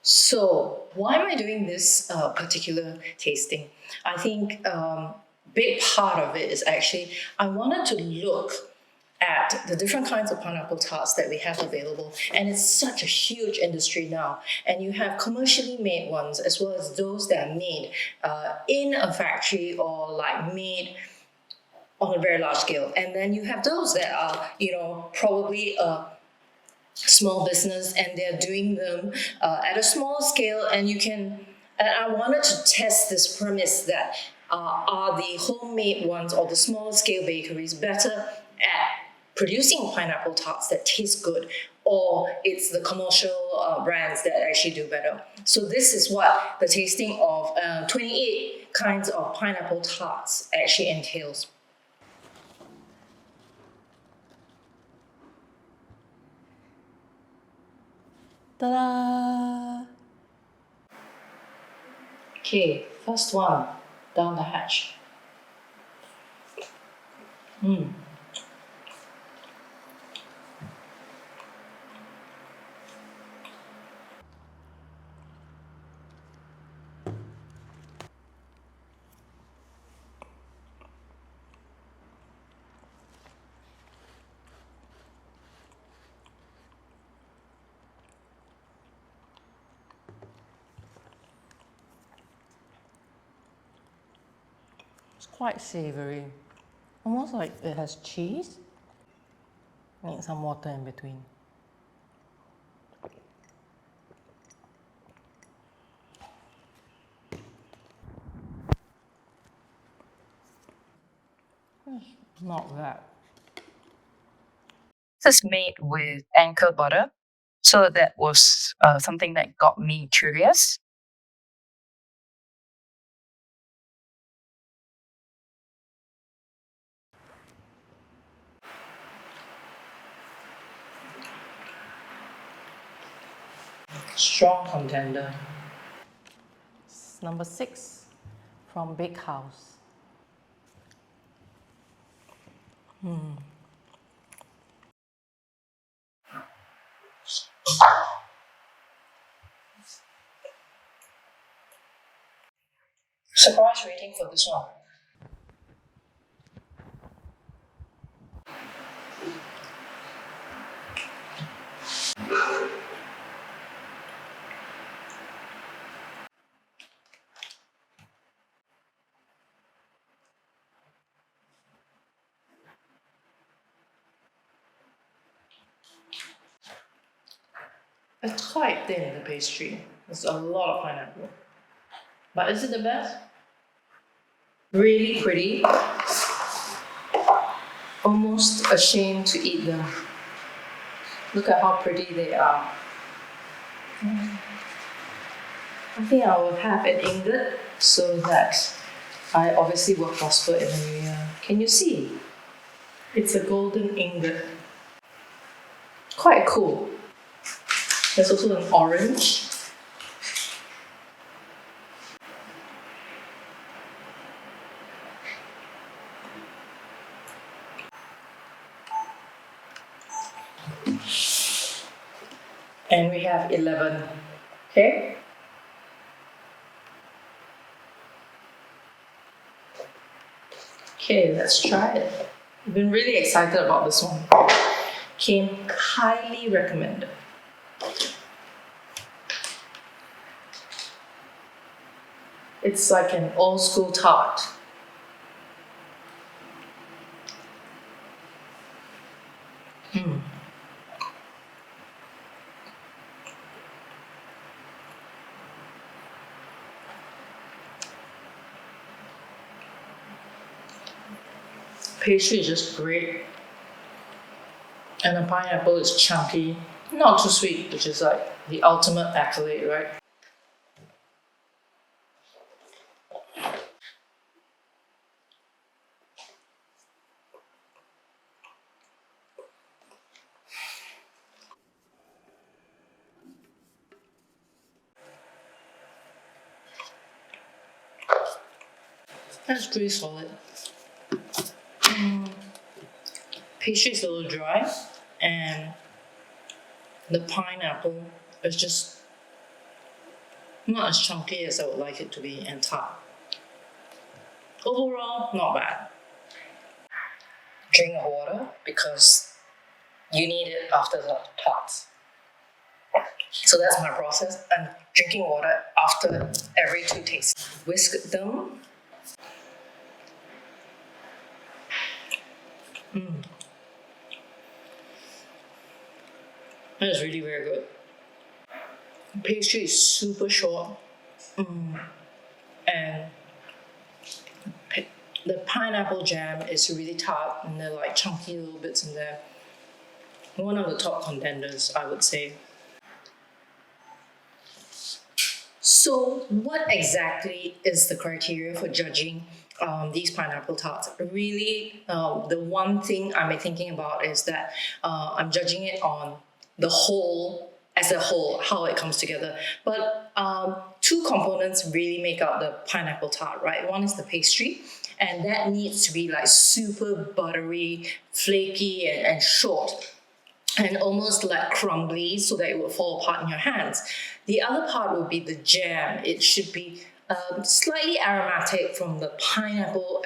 So, why am I doing this particular tasting? I think big part of it is actually I wanted to look at the different kinds of pineapple tarts that we have available. And it's such a huge industry now. And you have commercially made ones as well as those that are made in a factory or like made on a very large scale. And then you have those that are, probably a small business and they're doing them at a small scale. And I wanted to test this premise that are the homemade ones or the small scale bakeries better at producing pineapple tarts that taste good, or it's the commercial brands that actually do better. So this is what the tasting of 28 kinds of pineapple tarts actually entails. Ta-da! Okay, first one down the hatch. It's quite savoury, almost like it has cheese. Need some water in between. Not bad. This is made with anchor butter, so that was something that got me curious. Strong contender. Number 6 from Bakehouse. Surprise rating for this one. It's quite thin, the pastry. There's a lot of pineapple. But is it the best? Really pretty. Almost ashamed to eat them. Look at how pretty they are. I think I will have an ingot so that I obviously will prosper in the new year. Can you see? It's a golden ingot. Quite cool. There's also an orange. And we have 11. Okay? Okay, let's try it. I've been really excited about this one. Came highly recommended. It's like an old school tart. Pastry is just great. And the pineapple is chunky, not too sweet, which is like the ultimate accolade, right? That's pretty solid. Pastry is a little dry, and the pineapple is just Not as chunky as I would like it to be and tart. Overall, not bad. Drink water because you need it after the tarts. So that's my process. I'm drinking water after every 2 tastes. Whisk them. That is really very good. Pastry is super short, and the pineapple jam is really tart, and there are like chunky little bits in there. One of the top contenders, I would say. So, what exactly is the criteria for judging these pineapple tarts? Really, the one thing I'm thinking about is that I'm judging it on the whole, as a whole, how it comes together. But 2 components really make up the pineapple tart, right? One is the pastry, and that needs to be like super buttery, flaky, and short, and almost like crumbly so that it will fall apart in your hands. The other part will be the jam. It should be slightly aromatic from the pineapple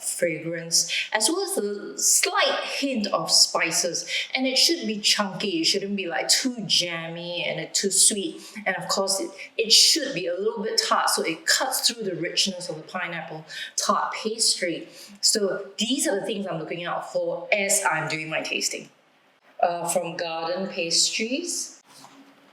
fragrance, as well as a slight hint of spices. And it should be chunky. It shouldn't be like too jammy and too sweet. And of course, it should be a little bit tart, so it cuts through the richness of the pineapple tart pastry. So these are the things I'm looking out for as I'm doing my tasting. From Garden Pastries.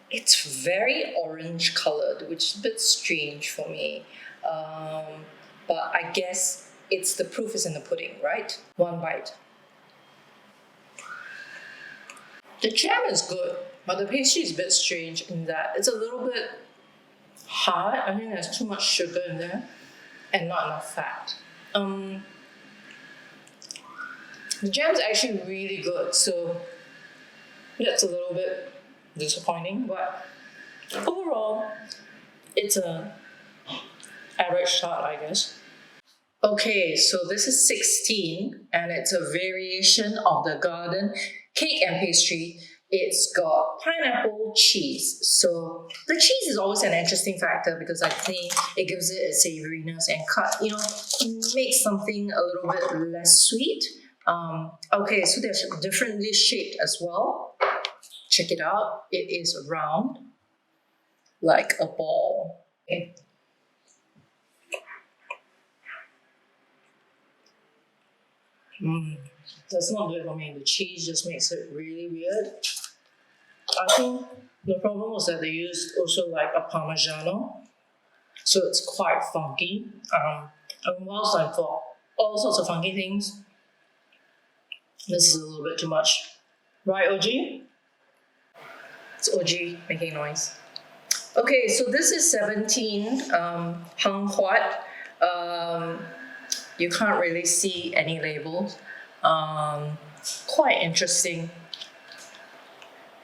It's very orange colored, which is a bit strange for me. But I guess it's the proof is in the pudding, right? One bite. The jam is good, but the pastry is a bit strange in that it's a little bit hard. I think there's too much sugar in there and not enough fat. The jam is actually really good, so that's a little bit disappointing, but overall, it's a average tart, I guess. Okay, so this is 16, and it's a variation of the garden cake and pastry. It's got pineapple cheese. So the cheese is always an interesting factor because I think it gives it a savoriness and makes something a little bit less sweet. Okay, so they're differently shaped as well. Check it out. It is round, like a ball. Okay. That's not good for me. The cheese just makes it really weird. I think the problem was that they used also like a Parmigiano, so it's quite funky. And whilst I thought all sorts of funky things, this is a little bit too much. Right, OG? It's OG making noise. Okay, so this is 17 Hang Huat. You can't really see any labels. Quite interesting.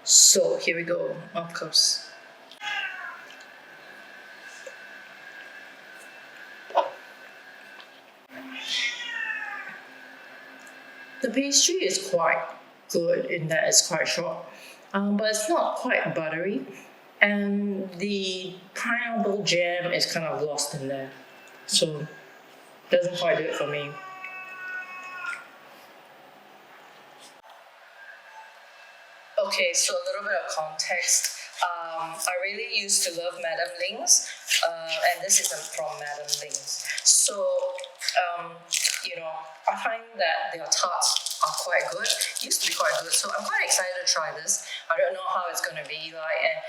So here we go, of course. The pastry is quite good in that it's quite short, but it's not quite buttery. And the pineapple jam is kind of lost in there. So doesn't quite do it for me. Okay, so a little bit of context. I really used to love Madame Ling's, and this isn't from Madame Ling's. So, I find that their tarts are quite good. Used to be quite good, so I'm quite excited to try this. I don't know how it's going to be like, and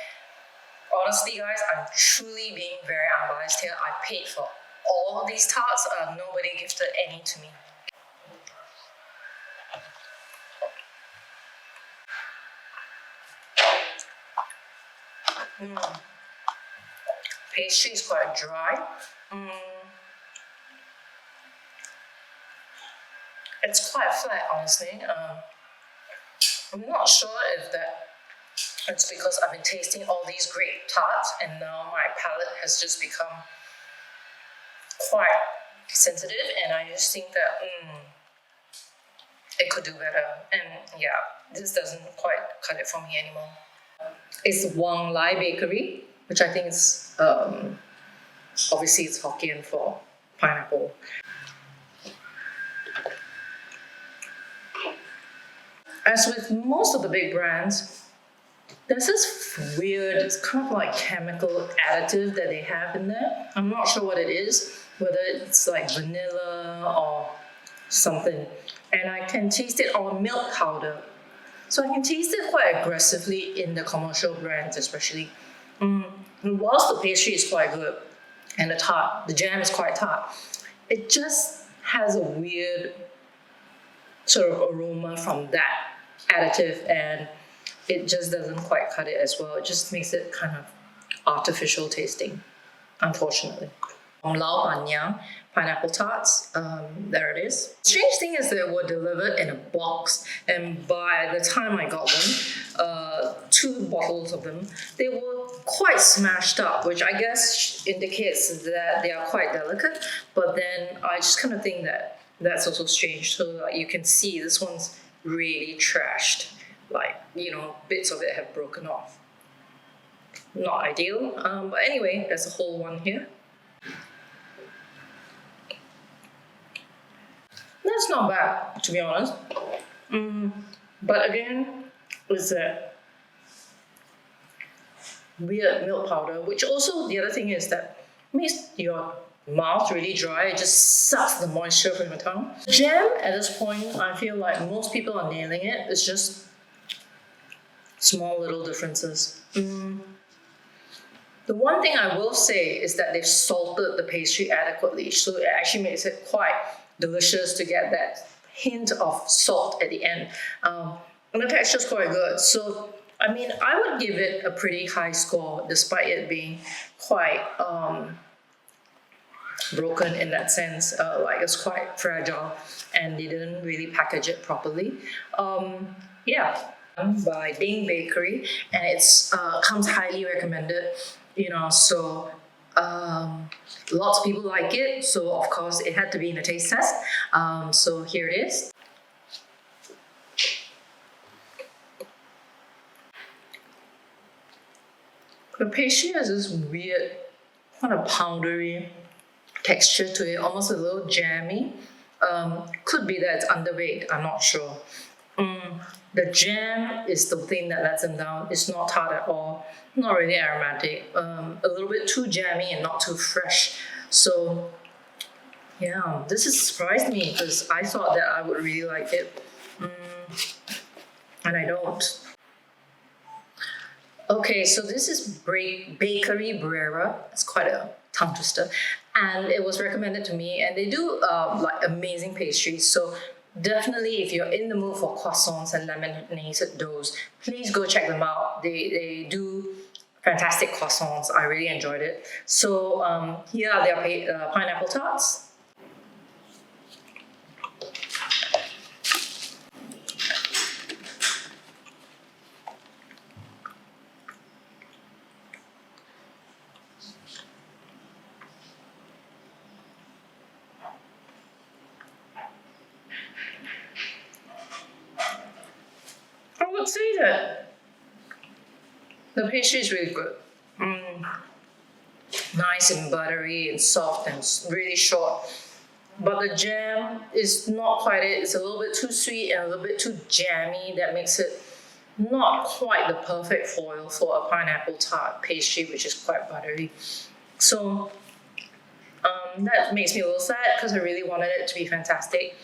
honestly, guys, I'm truly being very unbiased here. I paid for all of these tarts. Nobody gifted any to me. Pastry is quite dry. It's quite flat, honestly. I'm not sure if that it's because I've been tasting all these great tarts and now my palate has just become quite sensitive, and I just think that it could do better. And yeah, this doesn't quite cut it for me anymore. It's Wang Lai Bakery. which I think is obviously it's Hokkien for pineapple. As with most of the big brands, there's this weird, it's kind of like chemical additive that they have in there. I'm not sure what it is, whether it's like vanilla or something. And I can taste it on milk powder. So I can taste it quite aggressively in the commercial brands, especially. And whilst the pastry is quite good and the jam is quite tart, it just has a weird sort of aroma from that additive, and it just doesn't quite cut it as well. It just makes it kind of artificial tasting, unfortunately. Lao Ban Yang Pineapple Tarts, there it is. Strange thing is they were delivered in a box, and by the time I got them, 2 bottles of them, they were quite smashed up, which I guess indicates that they are quite delicate, but then I just kind of think that that's also strange. So like, you can see this one's really trashed, like, bits of it have broken off. Not ideal, but anyway, there's a whole one here. That's not bad, to be honest. But again, it's a weird milk powder, which also, the other thing is that makes your mouth really dry. It just sucks the moisture from your tongue. Jam, at this point, I feel like most people are nailing it. It's just small little differences. The one thing I will say is that they've salted the pastry adequately, so it actually makes it quite delicious to get that hint of salt at the end. And the texture is quite good. So, I mean, I would give it a pretty high score, despite it being quite broken in that sense. Like it's quite fragile, and they didn't really package it properly. Yeah, by Ding Bakery, and it's comes highly recommended. So lots of people like it, so of course it had to be in a taste test. So here it is. The pastry has this weird kind of powdery texture to it, almost a little jammy. Could be that it's underweight, I'm not sure. The jam is the thing that lets them down. It's not tart at all, not really aromatic, a little bit too jammy and not too fresh. So yeah, this has surprised me because I thought that I would really like it, and I don't. Okay, so this is Bakery Brera. It's quite a tongue twister, and it was recommended to me. And they do like amazing pastries. So definitely, if you're in the mood for croissants and laminated doughs, please go check them out. They do fantastic croissants. I really enjoyed it. So here are their pineapple tarts. I would say that the pastry is really good. Nice and buttery and soft and really short. But the jam is not quite it. It's a little bit too sweet and a little bit too jammy. That makes it not quite the perfect foil for a pineapple tart pastry, which is quite buttery. So that makes me a little sad because I really wanted it to be fantastic.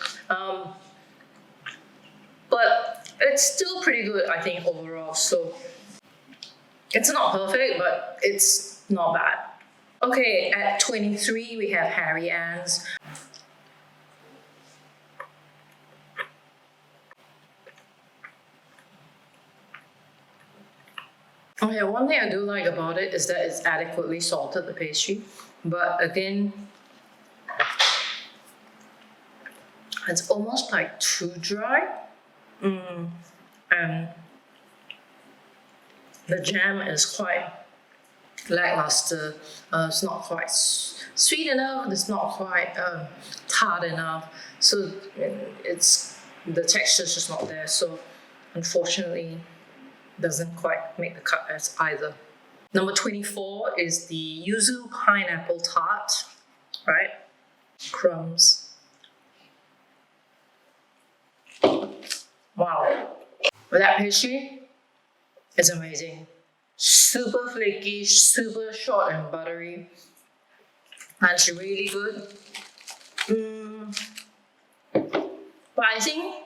But it's still pretty good, I think, overall. So it's not perfect, but it's not bad. Okay, at 23, we have Harry Ann's. Okay, one thing I do like about it is that it's adequately salted, the pastry. But again, it's almost like too dry. And the jam is quite lackluster. It's not quite sweet enough. It's not quite tart enough. So the texture's just not there. So unfortunately, doesn't quite make the cut as either. Number 24 is the yuzu pineapple tart, right? Crumbs. Wow. But that pastry is amazing. Super flaky, super short and buttery. And it's really good. But I think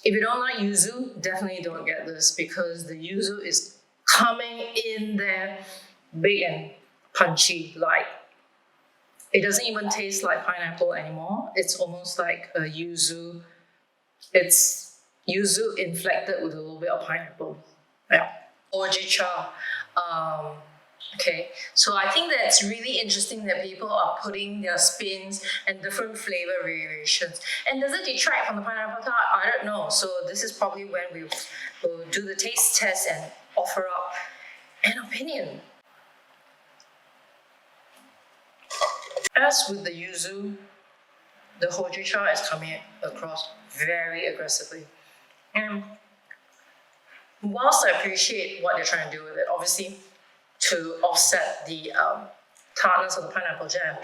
if you don't like yuzu, definitely don't get this because the yuzu is coming in there big and punchy. Like, it doesn't even taste like pineapple anymore. It's almost like a yuzu. It's yuzu inflected with a little bit of pineapple. Yeah. Ojicha. Okay, so I think that's really interesting that people are putting their spins and different flavor variations. And does it detract from the pineapple tart? I don't know. So this is probably when we will do the taste test and offer up an opinion. As with the yuzu, the hojicha is coming across very aggressively. And whilst I appreciate what they're trying to do with it, obviously to offset the tartness of the pineapple jam,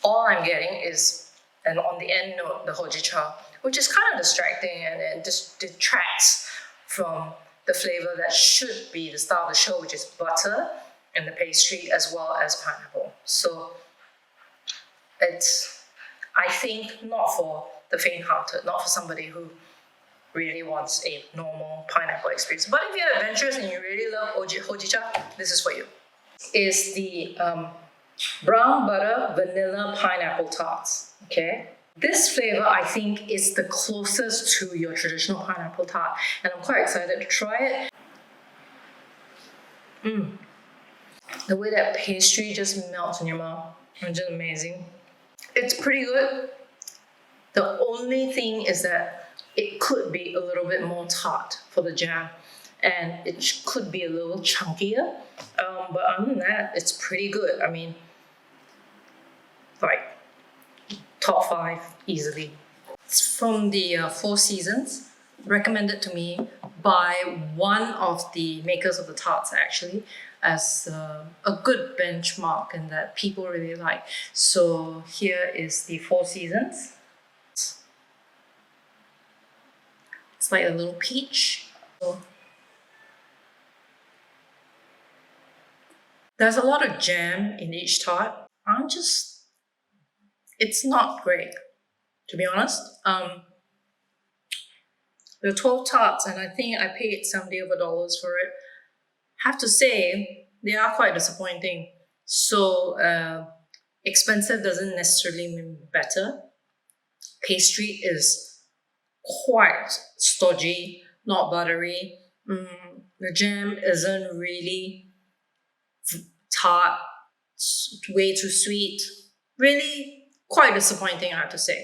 all I'm getting is, and on the end note, the hojicha, which is kind of distracting and it just detracts from the flavor that should be the star of the show, which is butter and the pastry as well as pineapple. So it's, I think, not for the faint-hearted, not for somebody who really wants a normal pineapple experience. But if you're adventurous and you really love hojicha, this is for you. Is the brown butter vanilla pineapple tarts. Okay, this flavor I think is the closest to your traditional pineapple tart, and I'm quite excited to try it. The way that pastry just melts in your mouth, it's just amazing. It's pretty good. The only thing is that it could be a little bit more tart for the jam, and it could be a little chunkier. But other than that, it's pretty good. I mean, like top 5 easily. It's from the Four Seasons, recommended to me by one of the makers of the tarts actually, as a good benchmark and that people really like. So here is the Four Seasons. It's like a little peach. So there's a lot of jam in each tart. It's not great, to be honest. There are 12 tarts, and I think I paid $70 over for it. Have to say, they are quite disappointing. So expensive doesn't necessarily mean better. Pastry is quite stodgy, not buttery. The jam isn't really tart, way too sweet. Really quite disappointing, I have to say.